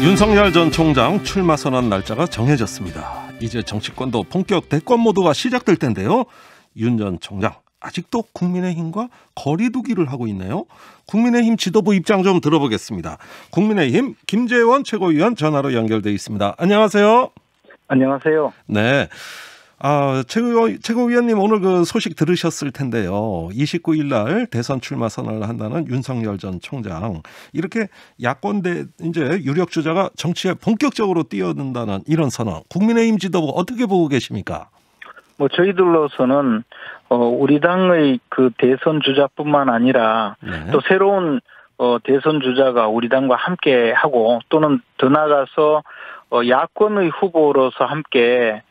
윤석열 전 총장 출마 선언 날짜가 정해졌습니다. 이제 정치권도 본격 대권 모드가 시작될 텐데요. 윤 전 총장 아직도 국민의힘과 거리 두기를 하고 있네요. 국민의힘 지도부 입장 좀 들어보겠습니다. 국민의힘 김재원 최고위원 전화로 연결돼 있습니다. 안녕하세요. 안녕하세요. 네. 최고위원님 오늘 그 소식 들으셨을 텐데요. 29일 날 대선 출마 선언을 한다는 윤석열 전 총장. 이렇게 야권대 이제 유력 주자가 정치에 본격적으로 뛰어든다는 이런 선언. 국민의힘 지도부 어떻게 보고 계십니까? 저희들로서는 우리 당의 그 대선 주자뿐만 아니라 네. 또 새로운 대선 주자가 우리 당과 함께 하고 또는 더 나아가서 야권의 후보로서 함께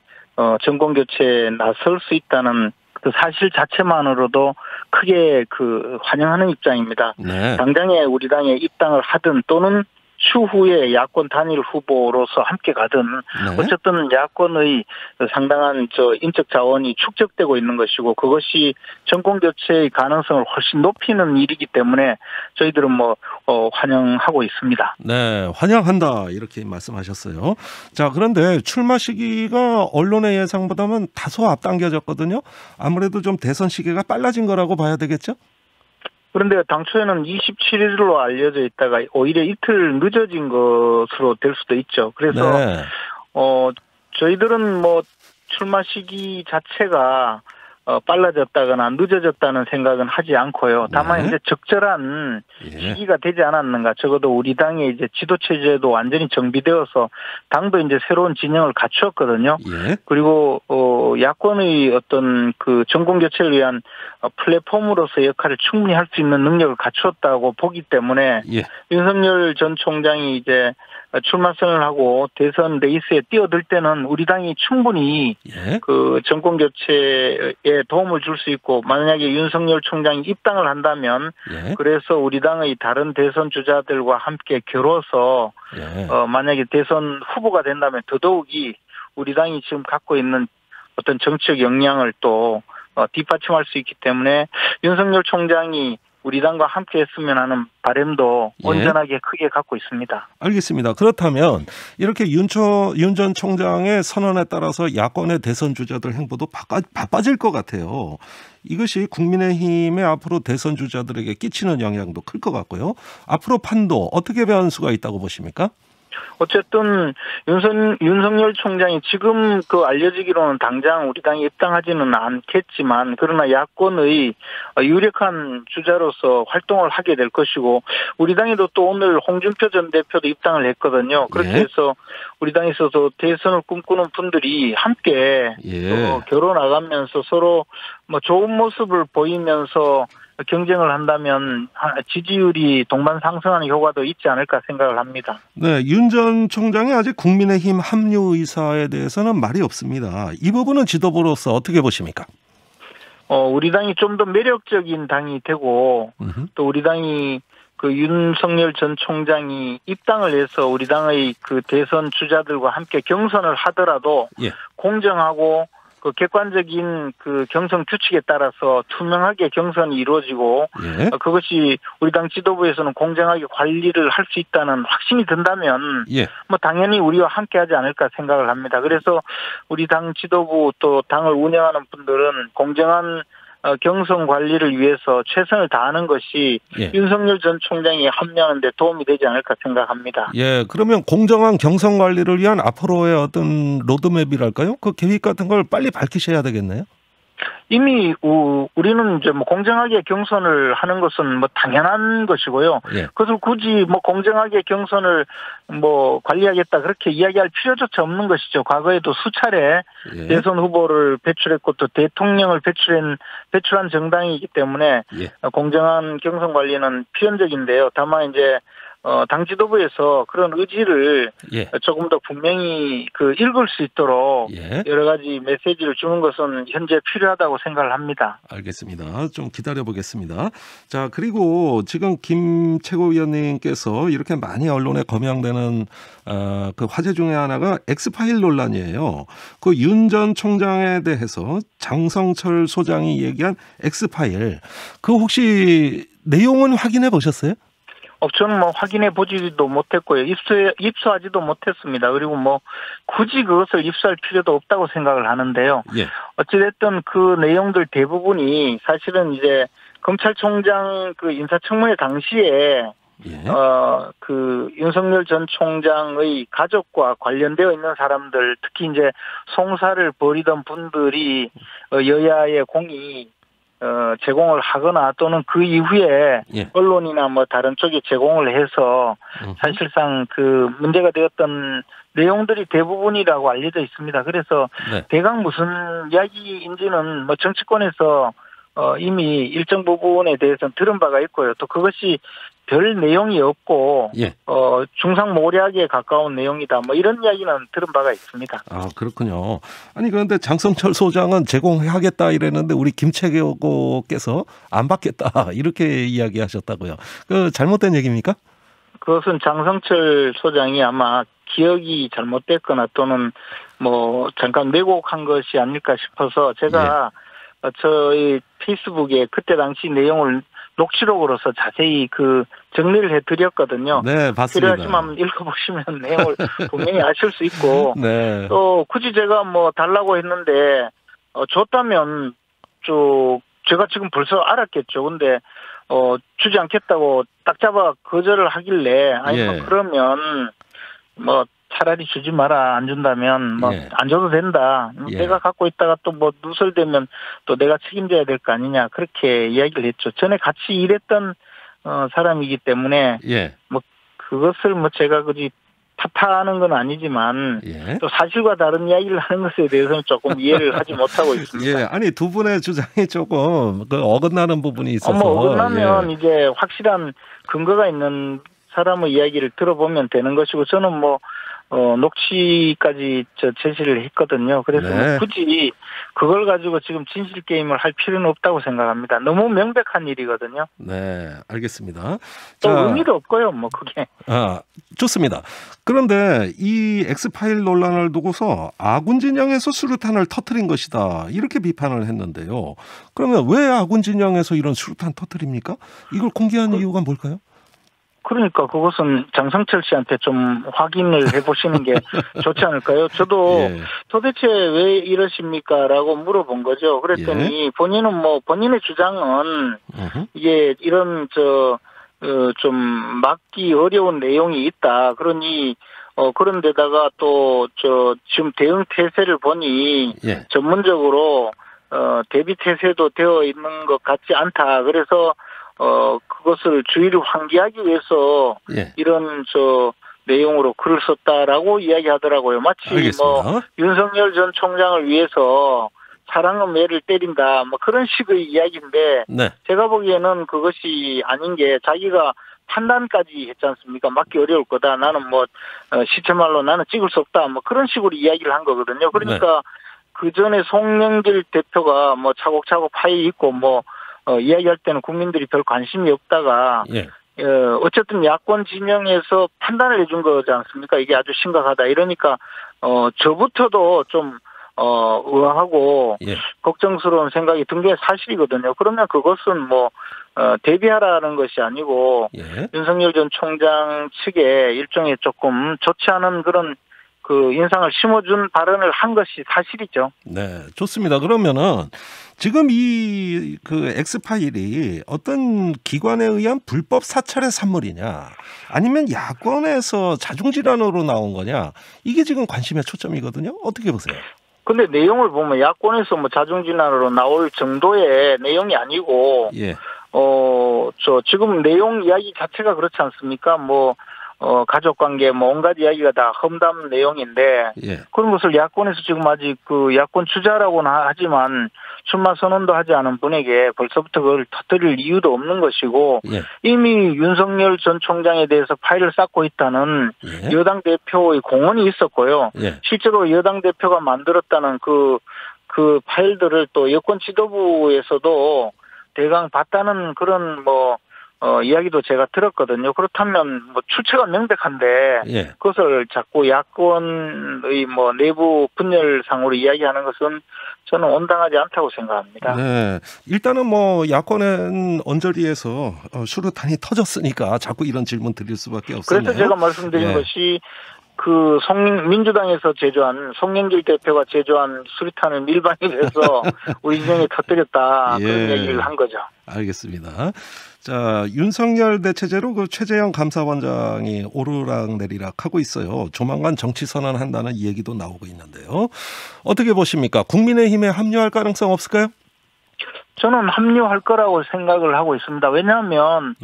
정권 교체에 나설 수 있다는 그 사실 자체만으로도 크게 환영하는 입장입니다. 네. 당장에 우리 당에 입당을 하든 또는 추후에 야권 단일 후보로서 함께 가든 네. 어쨌든 야권의 상당한 인적 자원이 축적되고 있는 것이고 그것이 정권 교체의 가능성을 훨씬 높이는 일이기 때문에 저희들은 환영하고 있습니다. 네, 환영한다 이렇게 말씀하셨어요. 자, 그런데 출마 시기가 언론의 예상보다는 다소 앞당겨졌거든요. 아무래도 좀 대선 시기가 빨라진 거라고 봐야 되겠죠? 그런데 당초에는 27일로 알려져 있다가 오히려 이틀 늦어진 것으로 될 수도 있죠. 그래서 네. 저희들은 출마 시기 자체가 빨라졌다거나 늦어졌다는 생각은 하지 않고요. 다만 네. 이제 적절한 예. 시기가 되지 않았는가. 적어도 우리 당의 이제 지도 체제도 완전히 정비되어서 당도 이제 새로운 진영을 갖추었거든요. 예. 그리고 야권의 어떤 그 정권 교체를 위한 플랫폼으로서 역할을 충분히 할 수 있는 능력을 갖추었다고 보기 때문에 예. 윤석열 전 총장이 이제 출마 선언을 하고 대선 레이스에 뛰어들 때는 우리 당이 충분히 예. 그 정권 교체에 도움을 줄 수 있고 만약에 윤석열 총장이 입당을 한다면 예. 그래서 우리 당의 다른 대선 주자들과 함께 겨뤄서 예. 만약에 대선 후보가 된다면 더더욱이 우리 당이 지금 갖고 있는 어떤 정치적 역량을 또 뒷받침할 수 있기 때문에 윤석열 총장이 우리 당과 함께 했으면 하는 바람도 예. 온전하게 크게 갖고 있습니다. 알겠습니다. 그렇다면 이렇게 윤 전 총장의 선언에 따라서 야권의 대선 주자들 행보도 바빠질 것 같아요. 이것이 국민의힘의 앞으로 대선 주자들에게 끼치는 영향도 클 것 같고요. 앞으로 판도 어떻게 변수가 있다고 보십니까? 어쨌든 윤석열 총장이 지금 알려지기로는 당장 우리 당에 입당하지는 않겠지만 그러나 야권의 유력한 주자로서 활동을 하게 될 것이고 우리 당에도 또 오늘 홍준표 전 대표도 입당을 했거든요. 그렇게 예. 해서 우리 당에서도 대선을 꿈꾸는 분들이 함께 예. 겨뤄나가면서 서로 좋은 모습을 보이면서 경쟁을 한다면 지지율이 동반 상승하는 효과도 있지 않을까 생각을 합니다. 네, 윤 전 총장이 아직 국민의힘 합류 의사에 대해서는 말이 없습니다. 이 부분은 지도부로서 어떻게 보십니까? 우리 당이 좀 더 매력적인 당이 되고 또 우리 당이 윤석열 전 총장이 입당을 해서 우리 당의 대선 주자들과 함께 경선을 하더라도 예. 공정하고 객관적인 경선 규칙에 따라서 투명하게 경선이 이루어지고 예. 그것이 우리 당 지도부에서는 공정하게 관리를 할 수 있다는 확신이 든다면 예. 당연히 우리와 함께하지 않을까 생각을 합니다. 그래서 우리 당 지도부 또 당을 운영하는 분들은 공정한 경선 관리를 위해서 최선을 다하는 것이 예. 윤석열 전 총장이 합류하는 데 도움이 되지 않을까 생각합니다. 예, 그러면 공정한 경선 관리를 위한 앞으로의 어떤 로드맵이랄까요? 그 계획 같은 걸 빨리 밝히셔야 되겠네요. 이미 우리는 이제 공정하게 경선을 하는 것은 당연한 것이고요. 예. 그것을 굳이 공정하게 경선을 관리하겠다 그렇게 이야기할 필요조차 없는 것이죠. 과거에도 수차례 예. 대선 후보를 배출했고 또 대통령을 배출한 정당이기 때문에 예. 공정한 경선 관리는 필연적인데요. 다만 이제 당 지도부에서 그런 의지를 예. 조금 더 분명히 읽을 수 있도록 예. 여러 가지 메시지를 주는 것은 현재 필요하다고 생각을 합니다. 알겠습니다. 좀 기다려 보겠습니다. 자, 그리고 지금 김 최고위원님께서 이렇게 많이 언론에 거명되는 화제 중에 하나가 엑스파일 논란이에요. 윤 전 총장에 대해서 장성철 소장이 얘기한 엑스파일, 혹시 내용은 확인해 보셨어요? 저는 뭐 확인해 보지도 못했고요. 입수하지도 못했습니다. 그리고 뭐 굳이 그것을 입수할 필요도 없다고 생각을 하는데요. 예. 어찌됐든 그 내용들 대부분이 사실은 이제 검찰총장 그 인사청문회 당시에 예. 그 윤석열 전 총장의 가족과 관련되어 있는 사람들, 특히 이제 송사를 벌이던 분들이 여야의 공이 제공을 하거나 또는 그 이후에 예. 언론이나 뭐 다른 쪽에 제공을 해서 사실상 그 문제가 되었던 내용들이 대부분이라고 알려져 있습니다. 그래서 네. 대강 무슨 이야기인지는 뭐 정치권에서 이미 일정 부분에 대해서는 들은 바가 있고요. 또 그것이 별 내용이 없고 예. 중상모략에 가까운 내용이다. 뭐 이런 이야기는 들은 바가 있습니다. 아, 그렇군요. 아니 그런데 장성철 소장은 제공하겠다 이랬는데 우리 김채교께서 안 받겠다 이렇게 이야기하셨다고요. 그 잘못된 얘기입니까? 그것은 장성철 소장이 아마 기억이 잘못됐거나 또는 뭐 잠깐 왜곡한 것이 아닐까 싶어서 제가 저희 페이스북에 그때 당시 내용을 녹취록으로서 자세히 그 정리를 해드렸거든요. 네, 봤습니다. 필요하시면 읽어보시면 내용을 분명히 아실 수 있고 네. 또 굳이 제가 뭐 달라고 했는데 줬다면 제가 지금 벌써 알았겠죠. 근데 주지 않겠다고 딱 잡아 거절을 하길래 아니 뭐 그러면 뭐 차라리 주지 마라. 안 준다면 뭐 안 줘도 된다. 내가 갖고 있다가 또 뭐 누설되면 또 내가 책임져야 될 거 아니냐. 그렇게 이야기를 했죠. 전에 같이 일했던 사람이기 때문에 뭐 그것을 뭐 제가 그리 탓하는 건 아니지만 또 사실과 다른 이야기를 하는 것에 대해서는 조금 이해를 하지 못하고 있습니다. 예, 아니 두 분의 주장이 조금 어긋나는 부분이 있어서 어긋나면 이제 확실한 근거가 있는 사람의 이야기를 들어보면 되는 것이고 저는 뭐 녹취까지 제시를 했거든요. 그래서 뭐 굳이 그걸 가지고 지금 진실 게임을 할 필요는 없다고 생각합니다. 너무 명백한 일이거든요. 네, 알겠습니다. 또 의미도 없고요, 뭐 그게. 좋습니다. 그런데 이 엑스파일 논란을 두고서 아군 진영에서 수류탄을 터뜨린 것이다 이렇게 비판을 했는데요. 그러면 왜 아군 진영에서 이런 수류탄 터뜨립니까? 이걸 공개한 이유가 뭘까요? 그러니까 그것은 장성철 씨한테 좀 확인을 해보시는 게 좋지 않을까요? 저도 도대체 왜 이러십니까?라고 물어본 거죠. 그랬더니 본인은 뭐 본인의 주장은 이게 이런 좀 막기 어려운 내용이 있다. 그러니 그런데다가 또 지금 대응 태세를 보니 전문적으로 대비 태세도 되어 있는 것 같지 않다. 그래서 그것을 주의를 환기하기 위해서 이런 내용으로 글을 썼다라고 이야기하더라고요. 마치 알겠습니다. 뭐 윤석열 전 총장을 위해서 사랑은 매를 때린다 뭐 그런 식의 이야기인데 제가 보기에는 그것이 아닌 게 자기가 판단까지 했지 않습니까? 막기 어려울 거다. 나는 뭐 시체말로 나는 찍을 수 없다. 뭐 그런 식으로 이야기를 한 거거든요. 그러니까 그 전에 송영길 대표가 뭐 차곡차곡 파일 있고 뭐 이야기할 때는 국민들이 별 관심이 없다가 어쨌든 야권 진영에서 판단을 해준 거지 않습니까? 이게 아주 심각하다. 이러니까 저부터도 좀 의아하고 걱정스러운 생각이 든 게 사실이거든요. 그러면 그것은 뭐 대비하라는 것이 아니고 윤석열 전 총장 측에 일종의 조금 좋지 않은 그런 그 인상을 심어준 발언을 한 것이 사실이죠. 네, 좋습니다. 그러면은 지금 이 그 엑스파일이 어떤 기관에 의한 불법 사찰의 산물이냐, 아니면 야권에서 자중질환으로 나온 거냐, 이게 지금 관심의 초점이거든요. 어떻게 보세요? 근데 내용을 보면 야권에서 뭐 자중질환으로 나올 정도의 내용이 아니고, 지금 내용 이야기 자체가 그렇지 않습니까? 뭐 가족관계 뭐 온갖 이야기가 다 험담 내용인데 그런 것을 야권에서 지금 아직 그 야권 주자라고는 하지만 출마 선언도 하지 않은 분에게 벌써부터 그걸 터뜨릴 이유도 없는 것이고 이미 윤석열 전 총장에 대해서 파일을 쌓고 있다는 여당 대표의 공언이 있었고요. 실제로 여당 대표가 만들었다는 그 파일들을 또 여권 지도부에서도 대강 봤다는 그런 뭐 이야기도 제가 들었거든요. 그렇다면 뭐 출처가 명백한데 예. 그것을 자꾸 야권의 뭐 내부 분열상으로 이야기하는 것은 저는 온당하지 않다고 생각합니다. 네. 일단은 뭐 야권은 언저리에서 수류탄이 터졌으니까 자꾸 이런 질문 드릴 수밖에 없었네요. 그래서 제가 말씀드린 예. 것이 그 민주당에서 제조한 송영길 대표가 제조한 수류탄을 밀반입해서 우리 진영에 터뜨렸다. 예. 그런 얘기를 한 거죠. 알겠습니다. 자, 윤석열 대체제로 그 최재형 감사원장이 오르락내리락 하고 있어요. 조만간 정치 선언한다는 얘기도 나오고 있는데요. 어떻게 보십니까? 국민의힘에 합류할 가능성 없을까요? 저는 합류할 거라고 생각을 하고 있습니다. 왜냐하면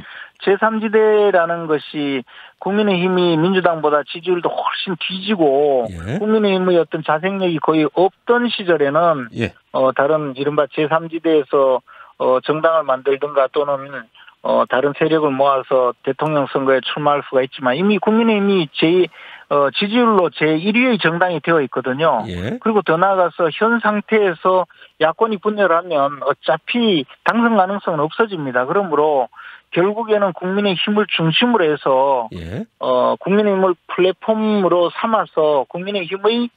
제3지대라는 것이 국민의힘이 민주당보다 지지율도 훨씬 뒤지고 예. 국민의힘의 어떤 자생력이 거의 없던 시절에는 예. 다른 이른바 제3지대에서 정당을 만들든가 또는 다른 세력을 모아서 대통령 선거에 출마할 수가 있지만 이미 국민의힘이 지지율로 제1위의 정당이 되어 있거든요. 예. 그리고 더 나아가서 현 상태에서 야권이 분열하면 어차피 당선 가능성은 없어집니다. 그러므로 결국에는 국민의힘을 중심으로 해서 예. 국민의힘을 플랫폼으로 삼아서 국민의힘의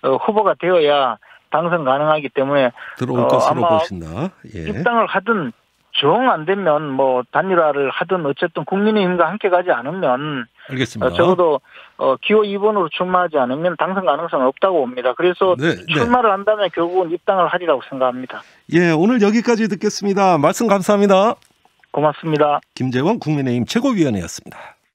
후보가 되어야 당선 가능하기 때문에 들어올 것으로 아마 보신다. 예. 입당을 하든 정 안 되면 뭐 단일화를 하든 어쨌든 국민의힘과 함께 가지 않으면 알겠습니다. 적어도 기호 2번으로 출마하지 않으면 당선 가능성은 없다고 봅니다. 그래서 네, 출마를 한다면 결국은 입당을 하리라고 생각합니다. 예, 오늘 여기까지 듣겠습니다. 말씀 감사합니다. 고맙습니다. 김재원 국민의힘 최고위원이었습니다.